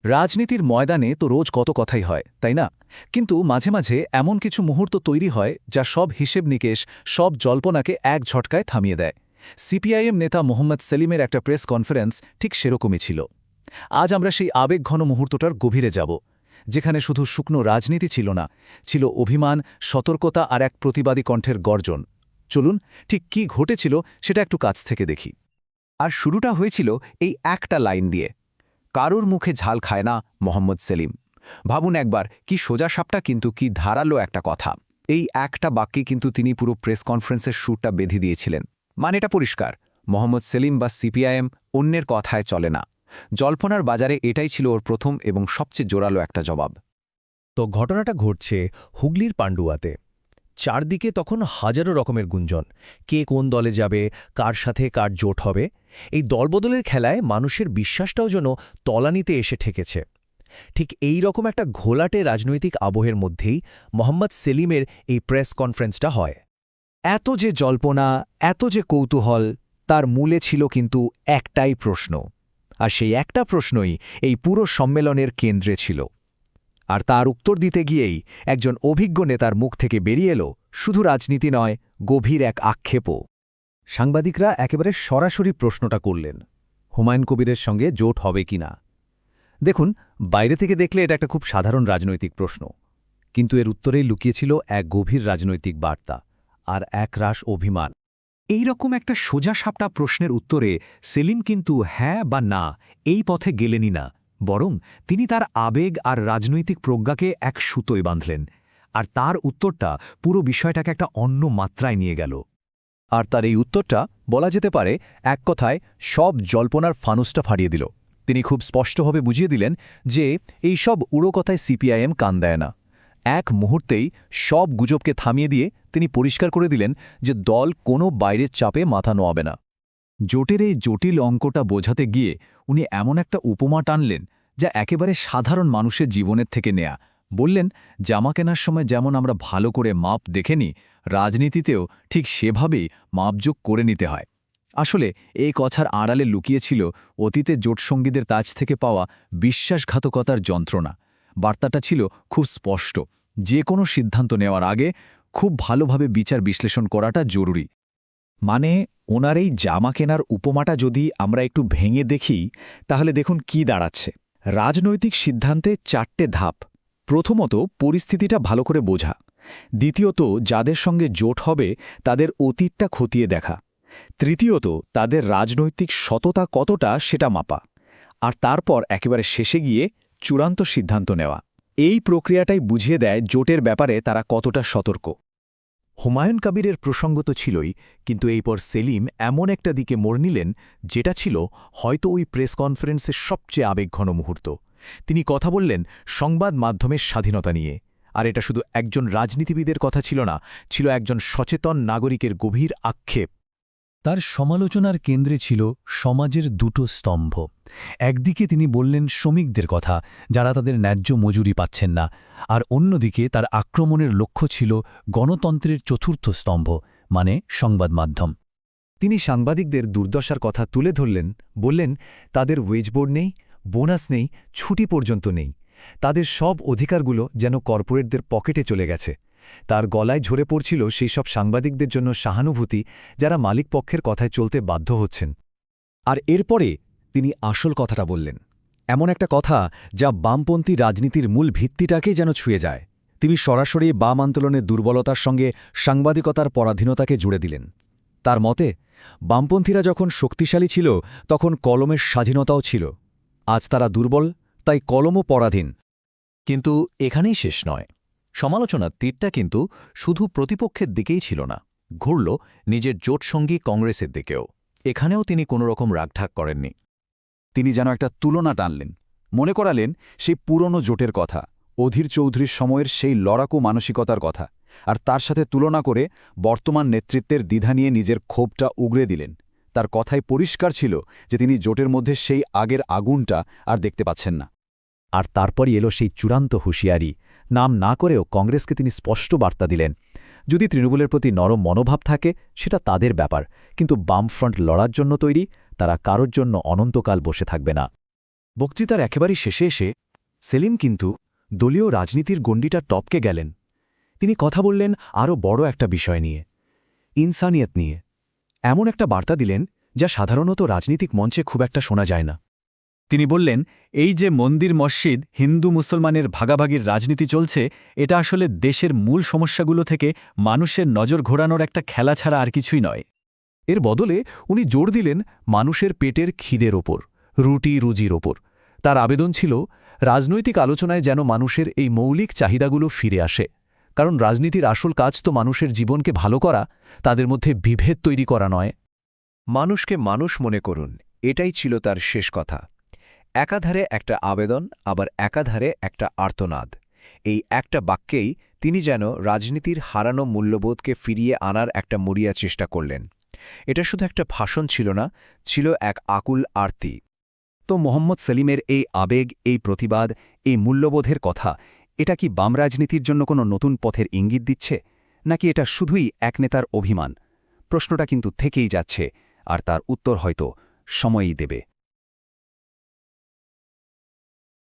রাজনীতির ময়দানে তো রোজ কত কথাই হয় তাই না? কিন্তু মাঝে মাঝে এমন কিছু মুহূর্ত তৈরি হয় যা সব হিসেব নিকেশ, সব জল্পনাকে এক ঝটকায় থামিয়ে দেয়। সিপিআইএম নেতা মোহাম্মদ সেলিমের একটা প্রেস কনফারেন্স ঠিক সেরকমই ছিল। আজ আমরা সেই আবেগঘন মুহূর্তটার গভীরে যাব, যেখানে শুধু শুকনো রাজনীতি ছিল না, ছিল অভিমান, সতর্কতা আর এক প্রতিবাদী কণ্ঠের গর্জন। চলুন, ঠিক কি ঘটেছিল সেটা একটু কাছ থেকে দেখি। আর শুরুটা হয়েছিল এই একটা লাইন দিয়ে, কারুর মুখে ঝাল খায় না মোহাম্মদ সেলিম। ভাবুন একবার, কি সোজাসাপটা কিন্তু কি ধারালো একটা কথা। এই একটা বাক্যে কিন্তু তিনি পুরো প্রেস কনফারেন্সের সুরটা বেঁধে দিয়েছিলেন। মানে এটা পরিষ্কার, মোহাম্মদ সেলিম বা সিপিআইএম অন্যের কথায় চলে না। জল্পনার বাজারে এটাই ছিল ওর প্রথম এবং সবচেয়ে জোরালো একটা জবাব। তো ঘটনাটা ঘটছে হুগলির পান্ডুয়াতে। চারদিকে তখন হাজারো রকমের গুঞ্জন, কে কোন দলে যাবে, কার সাথে কার জোট হবে। এই দলবদলের খেলায় মানুষের বিশ্বাসটাও যেন তলানিতে এসে ঠেকেছে। ঠিক এই রকম একটা ঘোলাটে রাজনৈতিক আবহের মধ্যেই মোহাম্মদ সেলিমের এই প্রেস কনফারেন্সটা হয়। এত যে জল্পনা, এত যে কৌতূহল, তার মূলে ছিল কিন্তু একটাই প্রশ্ন। আর সেই একটা প্রশ্নই এই পুরো সম্মেলনের কেন্দ্রে ছিল। আর তার উত্তর দিতে গিয়েই একজন অভিজ্ঞ নেতার মুখ থেকে বেরিয়ে এলো শুধু রাজনীতি নয়, গভীর এক আক্ষেপও। সাংবাদিকরা একেবারে সরাসরি প্রশ্নটা করলেন, হুমায়ুন কবিরের সঙ্গে জোট হবে কিনা। দেখুন, বাইরে থেকে দেখলে এটা একটা খুব সাধারণ রাজনৈতিক প্রশ্ন, কিন্তু এর উত্তরেই লুকিয়েছিল এক গভীর রাজনৈতিক বার্তা আর একরাশ অভিমান। এই রকম একটা সোজাসাপটা প্রশ্নের উত্তরে সেলিম কিন্তু হ্যাঁ বা না এই পথে গেলেনই না, বরং তিনি তার আবেগ আর রাজনৈতিক প্রজ্ঞাকে এক সুতোয় বাঁধলেন। আর তার উত্তরটা পুরো বিষয়টাকে একটা অন্য মাত্রায় নিয়ে গেল। আর তার এই উত্তরটা বলা যেতে পারে এক কথায় সব জল্পনার ফানুসটা ফাড়িয়ে দিল। তিনি খুব স্পষ্টভাবে বুঝিয়ে দিলেন যে এই সব উড়ো কথায় সিপিআইএম কান দেয় না। এক মুহূর্তেই সব গুজবকে থামিয়ে দিয়ে তিনি পরিষ্কার করে দিলেন যে দল কোনো বাইরের চাপে মাথা নোয়াবে না। জোটের এই জটিল অঙ্কটা বোঝাতে গিয়ে উনি এমন একটা উপমা টানলেন যা একেবারে সাধারণ মানুষের জীবনের থেকে নেয়া। বললেন, জামা কেনার সময় যেমন আমরা ভালো করে মাপ দেখে নিই, রাজনীতিতেও ঠিক সেভাবেই মাপযোগ করে নিতে হয়। আসলে এই কথার আড়ালে লুকিয়েছিল অতীতে জোটসঙ্গীদের কাছ থেকে পাওয়া বিশ্বাসঘাতকতার যন্ত্রণা। বার্তাটা ছিল খুব স্পষ্ট, যে কোনো সিদ্ধান্ত নেওয়ার আগে খুব ভালোভাবে বিচার বিশ্লেষণ করাটা জরুরি। মানে ওনার এই জামা কেনার উপমাটা যদি আমরা একটু ভেঙে দেখি, তাহলে দেখুন কি দাঁড়াচ্ছে। রাজনৈতিক সিদ্ধান্তে চারটে ধাপ। প্রথমত, পরিস্থিতিটা ভালো করে বোঝা। দ্বিতীয়ত, যাদের সঙ্গে জোট হবে তাদের অতীতটা খতিয়ে দেখা। তৃতীয়ত, তাদের রাজনৈতিক সততা কতটা সেটা মাপা। আর তারপর একেবারে শেষে গিয়ে চূড়ান্ত সিদ্ধান্ত নেওয়া। এই প্রক্রিয়াটাই বুঝিয়ে দেয় জোটের ব্যাপারে তারা কতটা সতর্ক। হুমায়ুন কবিরের প্রসঙ্গ তো ছিলই, কিন্তু এইপর সেলিম এমন একটা দিকে মোড় নিলেন যেটা ছিল হয়তো ওই প্রেস কনফারেন্সের সবচেয়ে আবেগঘন মুহূর্ত। তিনি কথা বললেন সংবাদ মাধ্যমের স্বাধীনতা নিয়ে। আর এটা শুধু একজন রাজনীতিবিদের কথা ছিল না, ছিল একজন সচেতন নাগরিকের গভীর আক্ষেপ। তার সমালোচনার কেন্দ্রে ছিল সমাজের দুটো স্তম্ভ। একদিকে তিনি বললেন শ্রমিকদের কথা, যারা তাদের ন্যায্য মজুরি পাচ্ছেন না, আর অন্যদিকে তার আক্রমণের লক্ষ্য ছিল গণতন্ত্রের চতুর্থ স্তম্ভ, মানে সংবাদ মাধ্যম। তিনি সাংবাদিকদের দুর্দশার কথা তুলে ধরলেন, বললেন তাদের ওয়েজ বোর্ড নেই, বোনাস নেই, ছুটি পর্যন্ত নেই। তাদের সব অধিকারগুলো যেন কর্পোরেটদের পকেটে চলে গেছে। তার গলায় ঝরে পড়ছিল সেই সব সাংবাদিকদের জন্য সহানুভূতি, যারা মালিকপক্ষের কথায় চলতে বাধ্য হচ্ছেন। আর এরপরে তিনি আসল কথাটা বললেন, এমন একটা কথা যা বামপন্থী রাজনীতির মূল ভিত্তিটাকেই যেন ছুঁয়ে যায়। তিনি সরাসরি বাম আন্দোলনের দুর্বলতার সঙ্গে সাংবাদিকতার পরাধীনতাকে জুড়ে দিলেন। তার মতে, বামপন্থীরা যখন শক্তিশালী ছিল তখন কলমের স্বাধীনতাও ছিল। আজ তারা দুর্বল, তাই কলমও পরাধীন। কিন্তু এখানেই শেষ নয়। সমালোচনার তীরটা কিন্তু শুধু প্রতিপক্ষের দিকেই ছিল না, ঘুরল নিজের জোটসঙ্গী কংগ্রেসের দিকেও। এখানেও তিনি কোনোরকম রাগঢাক করেননি। তিনি যেন একটা তুলনা টানলেন, মনে করালেন সেই পুরনো জোটের কথা, অধীর চৌধুরীর সময়ের সেই লড়াকু মানসিকতার কথা, আর তার সাথে তুলনা করে বর্তমান নেতৃত্বের দ্বিধা নিয়ে নিজের ক্ষোভটা উগরে দিলেন। তার কথায় পরিষ্কার ছিল যে তিনি জোটের মধ্যে সেই আগের আগুনটা আর দেখতে পাচ্ছেন না। আর তারপরই এলো সেই চূড়ান্ত হুঁশিয়ারি। নাম না করেও কংগ্রেসকে তিনি স্পষ্ট বার্তা দিলেন, যদি তৃণমূলের প্রতি নরম মনোভাব থাকে সেটা তাদের ব্যাপার, কিন্তু বামফ্রন্ট লড়ার জন্য তৈরি, তারা কারোর জন্য অনন্তকাল বসে থাকবে না। বক্তৃতার একেবারেই শেষে এসে সেলিম কিন্তু দলীয় রাজনীতির গণ্ডিটা টপকে গেলেন। তিনি কথা বললেন আরও বড় একটা বিষয় নিয়ে, ইনসানিয়ত নিয়ে। এমন একটা বার্তা দিলেন যা সাধারণত রাজনীতিক মঞ্চে খুব একটা শোনা যায় না। তিনি বললেন, এই যে মন্দির মসজিদ হিন্দু মুসলমানের ভাগাভাগির রাজনীতি চলছে, এটা আসলে দেশের মূল সমস্যাগুলো থেকে মানুষের নজর ঘোরানোর একটা খেলা ছাড়া আর কিছুই নয়। এর বদলে উনি জোর দিলেন মানুষের পেটের খিদের ওপর, রুটি রুজির ওপর। তার আবেদন ছিল রাজনৈতিক আলোচনায় যেন মানুষের এই মৌলিক চাহিদাগুলো ফিরে আসে, কারণ রাজনীতির আসল কাজ তো মানুষের জীবনকে ভালো করা, তাদের মধ্যে বিভেদ তৈরি করা নয়। মানুষকে মানুষ মনে করুন, এটাই ছিল তার শেষ কথা। একাধারে একটা আবেদন, আবার একাধারে একটা আর্তনাদ। এই একটা বাক্যেই তিনি যেন রাজনীতির হারানো মূল্যবোধকে ফিরিয়ে আনার একটা মরিয়া চেষ্টা করলেন। এটা শুধু একটা ভাষণ ছিল না, ছিল এক আকুল আরতি। তো মোহাম্মদ সেলিমের এই আবেগ, এই প্রতিবাদ, এই মূল্যবোধের কথা, এটা কি বাম রাজনীতির জন্য কোনো নতুন পথের ইঙ্গিত দিচ্ছে, নাকি এটা শুধুই এক নেতার অভিমান? প্রশ্নটা কিন্তু থেকেই যাচ্ছে, আর তার উত্তর হয়তো সময়ই দেবে।